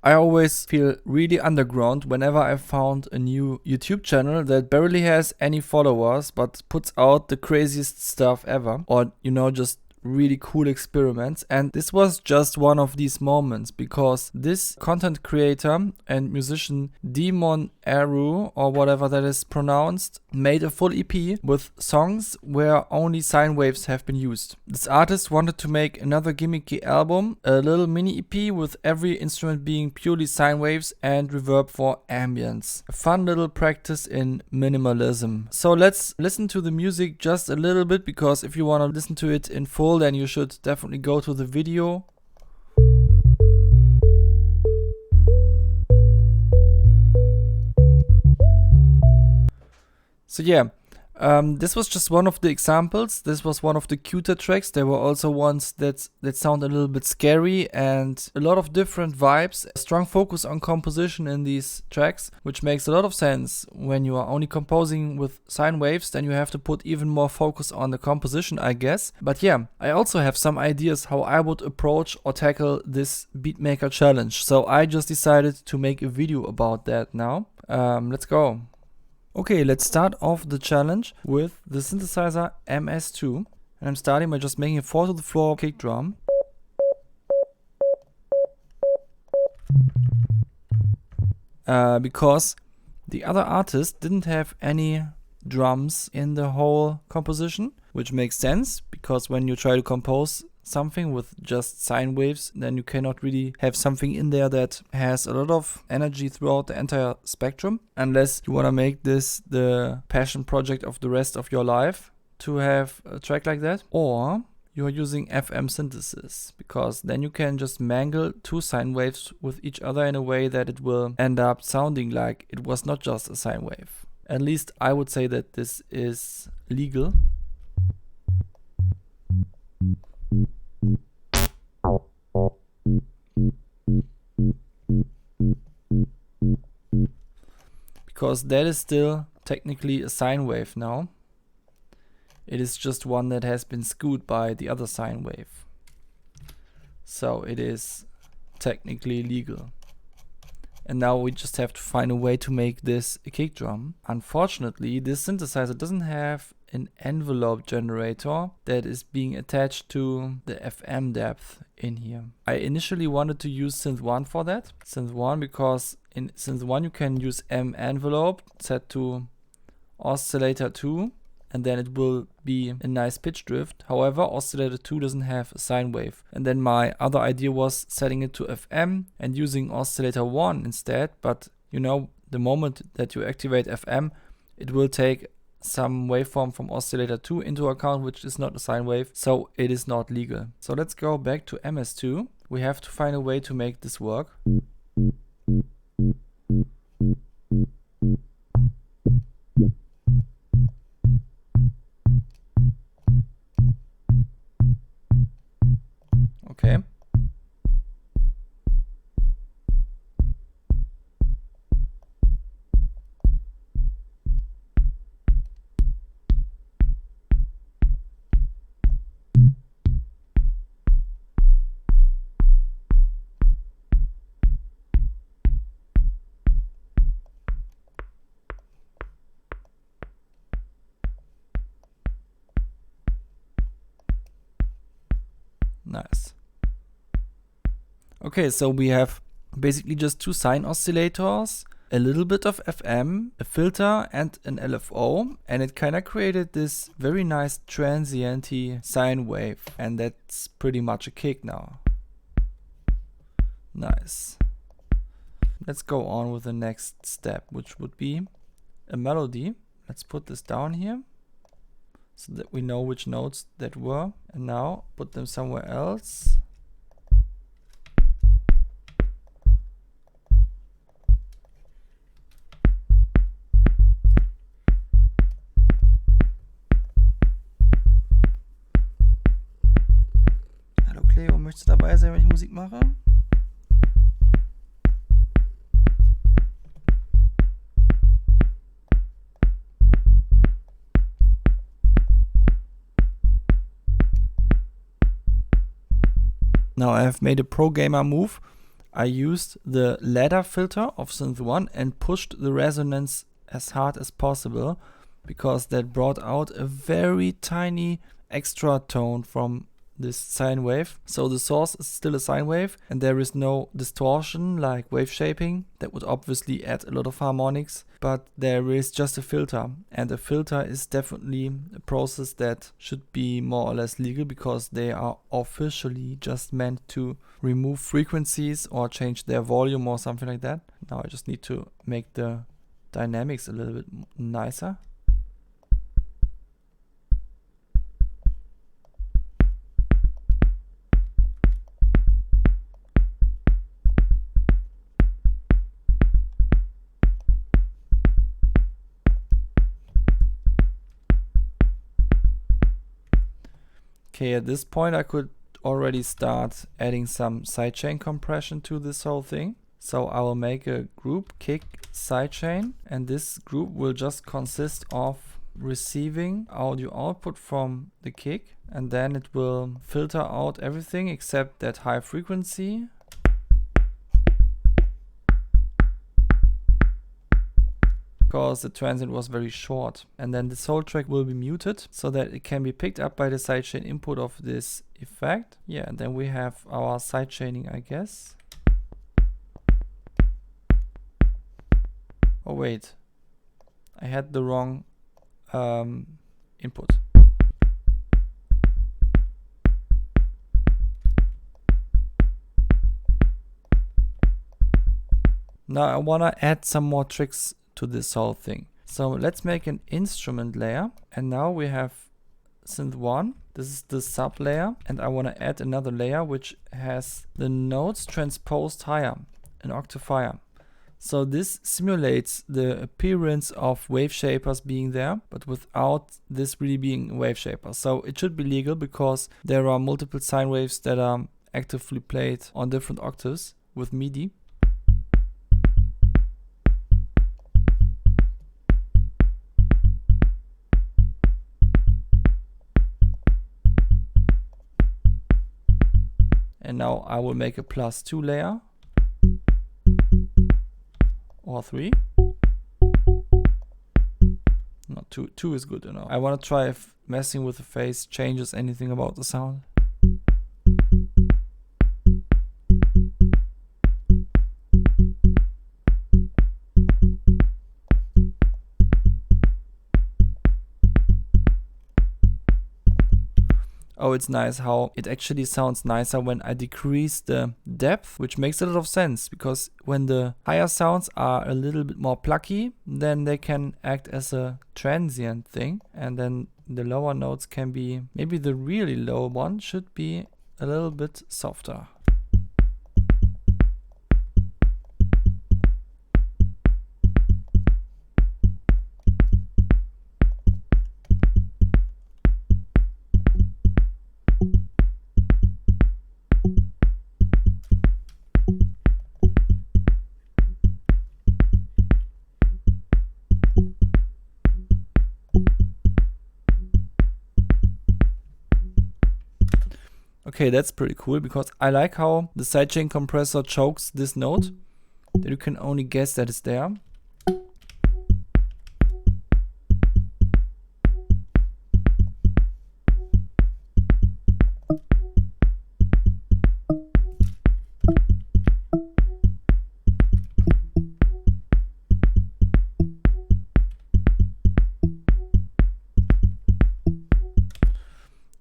I always feel really underground whenever I found a new YouTube channel that barely has any followers but puts out the craziest stuff ever, or just really cool experiments. And this was just one of these moments, because this content creator and musician Demon Aru, or whatever that is pronounced, made a full EP with songs where only sine waves have been used. This artist wanted to make another gimmicky album, a little mini EP with every instrument being purely sine waves and reverb for ambience. A fun little practice in minimalism. So let's listen to the music just a little bit, because if you want to listen to it in full, then you should definitely go to the video. So yeah, this was just one of the examples. This was one of the cuter tracks. There were also ones that sound a little bit scary, and a lot of different vibes. A strong focus on composition in these tracks, which makes a lot of sense. When you are only composing with sine waves, then you have to put even more focus on the composition, I guess. But yeah, I also have some ideas how I would approach or tackle this beatmaker challenge. So I just decided to make a video about that now. Let's go. Okay, let's start off the challenge with the synthesizer MS2. And I'm starting by just making a 4 to the floor kick drum. Because the other artist didn't have any drums in the whole composition, which makes sense, because when you try to compose something with just sine waves, then you cannot really have something in there that has a lot of energy throughout the entire spectrum, unless you want to make this the passion project of the rest of your life to have a track like that, or you are using FM synthesis, because then you can just mangle two sine waves with each other in a way that it will end up sounding like it was not just a sine wave. At least I would say that this is legal. Because that is still technically a sine wave now. It is just one that has been skewed by the other sine wave. So it is technically legal. And now we just have to find a way to make this a kick drum. Unfortunately, this synthesizer doesn't have an envelope generator that is being attached to the FM depth in here. I initially wanted to use Synth 1 for that. Synth 1 because in Synth 1 you can use M envelope set to oscillator 2, and then it will be a nice pitch drift. However, oscillator 2 doesn't have a sine wave. And then my other idea was setting it to FM and using oscillator 1 instead. But the moment that you activate FM, it will take some waveform from oscillator 2 into account, which is not a sine wave, so it is not legal. So let's go back to MS2. We have to find a way to make this work. Okay. Nice. Okay, so we have basically just two sine oscillators, a little bit of FM, a filter, and an LFO, and it kind of created this very nice transient-y sine wave, and that's pretty much a kick now. Nice. Let's go on with the next step, which would be a melody. Let's put this down here so that we know which notes that were, and now put them somewhere else. Hallo Cleo, möchtest du dabei sein, wenn ich Musik mache? Now I have made a pro gamer move. I used the ladder filter of Synth 1 and pushed the resonance as hard as possible, because that brought out a very tiny extra tone from this sine wave. So the source is still a sine wave and there is no distortion like wave shaping. That would obviously add a lot of harmonics, but there is just a filter, and a filter is definitely a process that should be more or less legal, because they are officially just meant to remove frequencies or change their volume or something like that. Now I just need to make the dynamics a little bit nicer. Okay, at this point I could already start adding some sidechain compression to this whole thing. So I will make a group kick sidechain, and this group will just consist of receiving audio output from the kick, and then it will filter out everything except that high frequency. Because the transient was very short, and then this whole track will be muted so that it can be picked up by the sidechain input of this effect. Yeah, and then we have our sidechaining, I guess. Oh wait, I had the wrong input. Now I wanna add some more tricks to this whole thing. So let's make an instrument layer, and now we have synth 1. This is the sub layer, and I want to add another layer which has the notes transposed higher, an octave higher. So this simulates the appearance of wave shapers being there, but without this really being a wave shaper. So it should be legal, because there are multiple sine waves that are actively played on different octaves with MIDI. And now I will make a +2 layer, or 3. No, 2 is good enough. I want to try if messing with the phase changes anything about the sound. Oh, it's nice how it actually sounds nicer when I decrease the depth, which makes a lot of sense, because when the higher sounds are a little bit more plucky, then they can act as a transient thing, and then the lower notes can be, maybe the really low one should be a little bit softer. Okay, that's pretty cool, because I like how the sidechain compressor chokes this note, that you can only guess that it's there.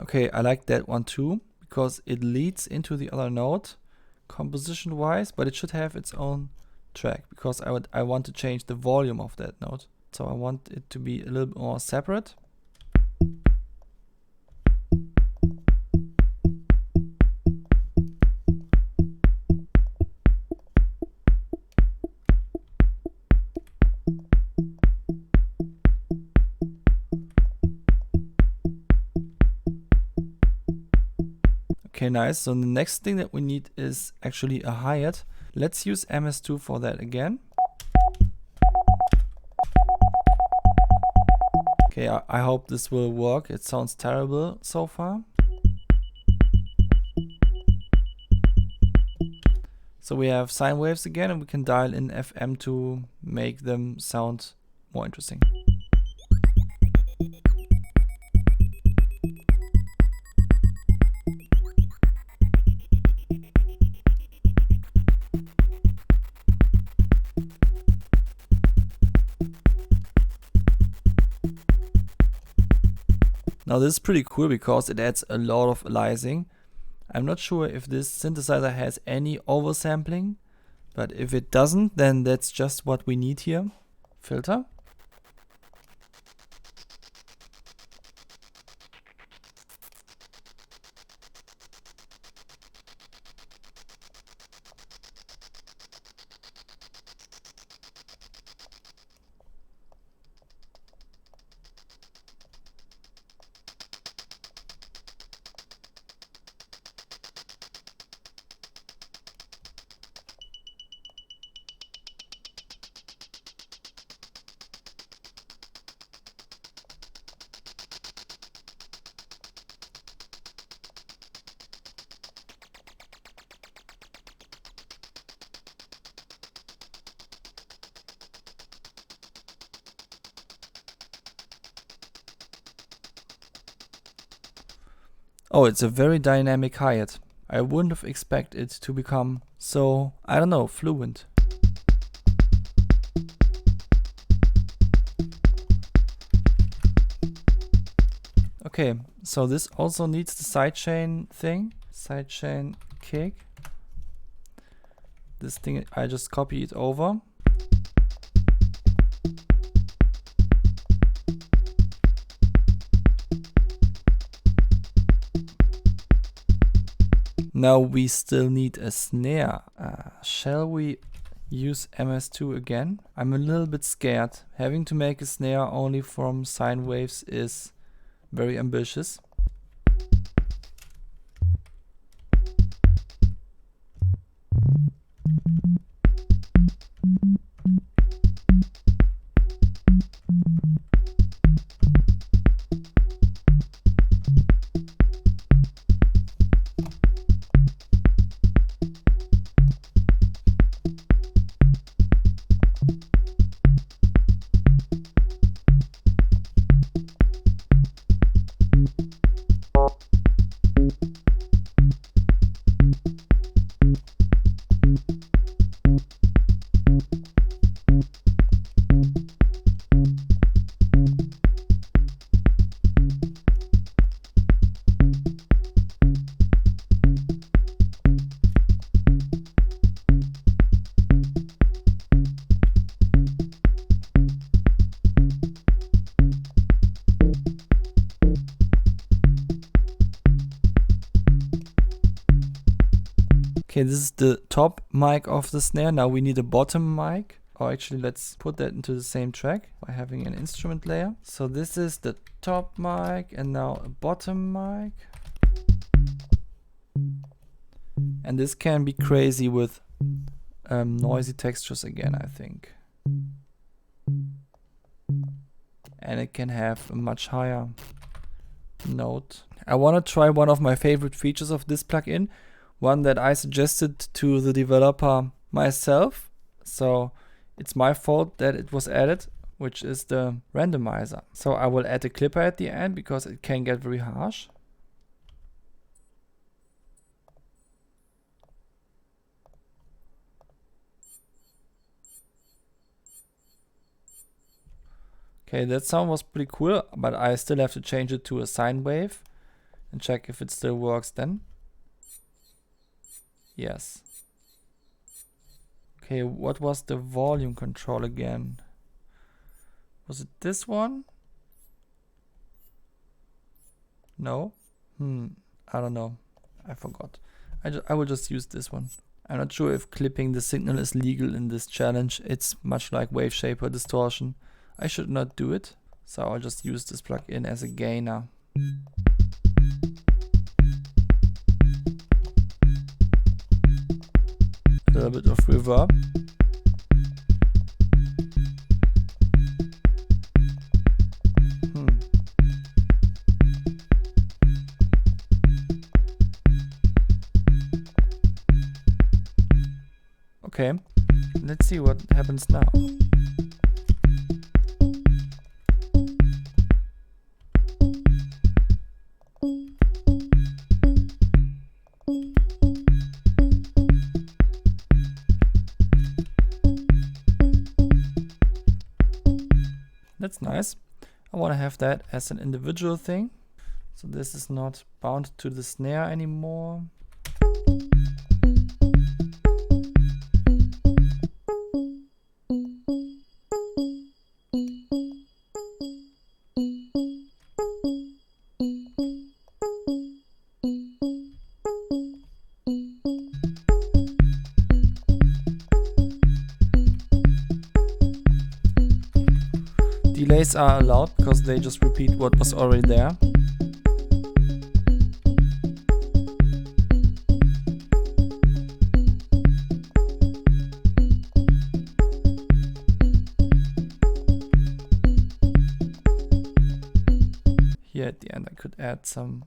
Okay, I like that one too, because it leads into the other note composition wise, but it should have its own track, because I want to change the volume of that note. So I want it to be a little bit more separate. Okay, nice. So the next thing that we need is actually a hi-hat. Let's use MS2 for that again. Okay, I hope this will work. It sounds terrible so far. So we have sine waves again, and we can dial in FM to make them sound more interesting. Now this is pretty cool because it adds a lot of aliasing. I'm not sure if this synthesizer has any oversampling, but if it doesn't, then that's just what we need here. Filter. Oh, it's a very dynamic hi-hat. I wouldn't have expected it to become so, I don't know, fluent. Okay, so this also needs the sidechain thing, sidechain kick. This thing, I just copy it over. Now we still need a snare. Shall we use MS2 again? I'm a little bit scared. Having to make a snare only from sine waves is very ambitious. Okay, this is the top mic of the snare. Now we need a bottom mic. Or actually, let's put that into the same track by having an instrument layer. So this is the top mic and now a bottom mic. And this can be crazy with noisy textures again, I think. And it can have a much higher note. I want to try one of my favorite features of this plugin. One that I suggested to the developer myself. So it's my fault that it was added, which is the randomizer. So I will add a clipper at the end because it can get very harsh. Okay, that sound was pretty cool, but I still have to change it to a sine wave and check if it still works then. Yes. Okay, what was the volume control again? Was it this one? No? I don't know. I forgot. I will just use this one. I'm not sure if clipping the signal is legal in this challenge. It's much like wave shaper distortion. I should not do it. So I'll just use this plugin as a gainer. A little bit of reverb. Okay, let's see what happens now. That's nice. I want to have that as an individual thing. So this is not bound to the snare anymore. Delays are allowed because they just repeat what was already there. Here at the end I could add something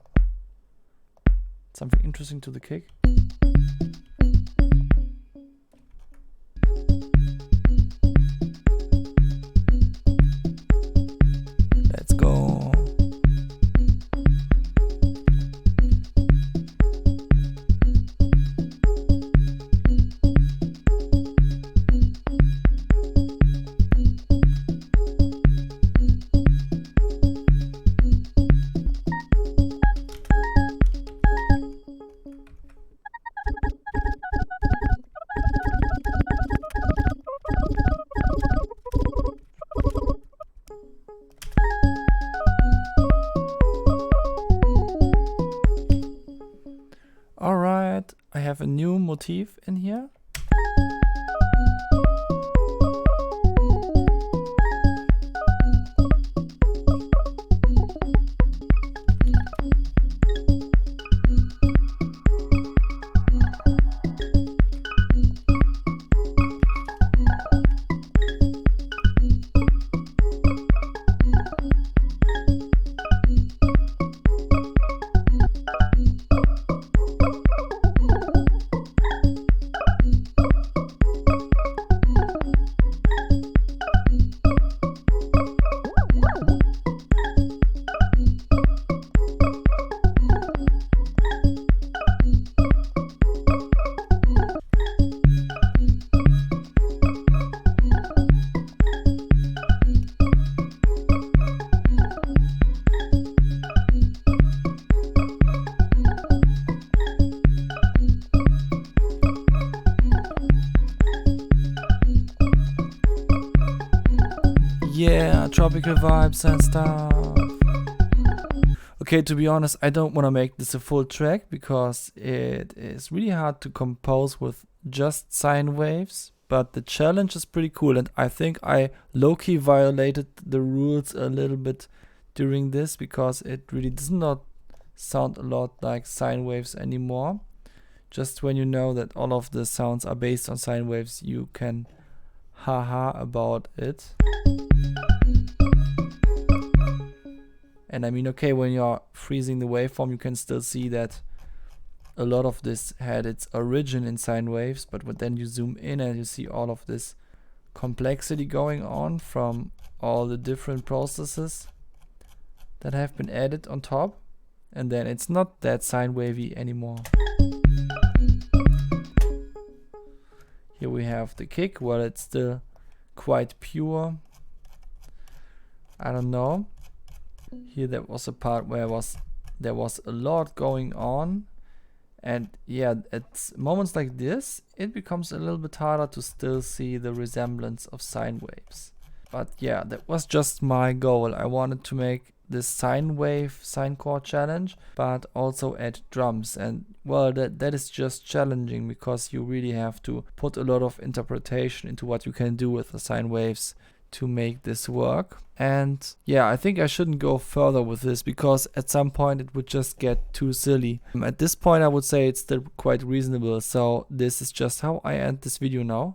interesting to the kick. Let's go. Alright, I have a new motif in here. Yeah, tropical vibes and stuff. Okay, to be honest, I don't want to make this a full track because it is really hard to compose with just sine waves, but the challenge is pretty cool, and I think I low-key violated the rules a little bit during this because it really does not sound a lot like sine waves anymore. Just when you know that all of the sounds are based on sine waves, you can haha about it. And I mean, okay, when you're freezing the waveform, you can still see that a lot of this had its origin in sine waves, but then you zoom in and you see all of this complexity going on from all the different processes that have been added on top, and then it's not that sine wavy anymore. Here we have the kick. Well, it's still quite pure. I don't know. Here there was a part where there was a lot going on, and yeah, at moments like this it becomes a little bit harder to still see the resemblance of sine waves. But yeah, that was just my goal. I wanted to make this sine wave sine chord challenge, but also add drums, and well, that is just challenging because you really have to put a lot of interpretation into what you can do with the sine waves to make this work. And yeah, I think I shouldn't go further with this because at some point it would just get too silly. At this point I would say it's still quite reasonable, so this is just how I end this video now.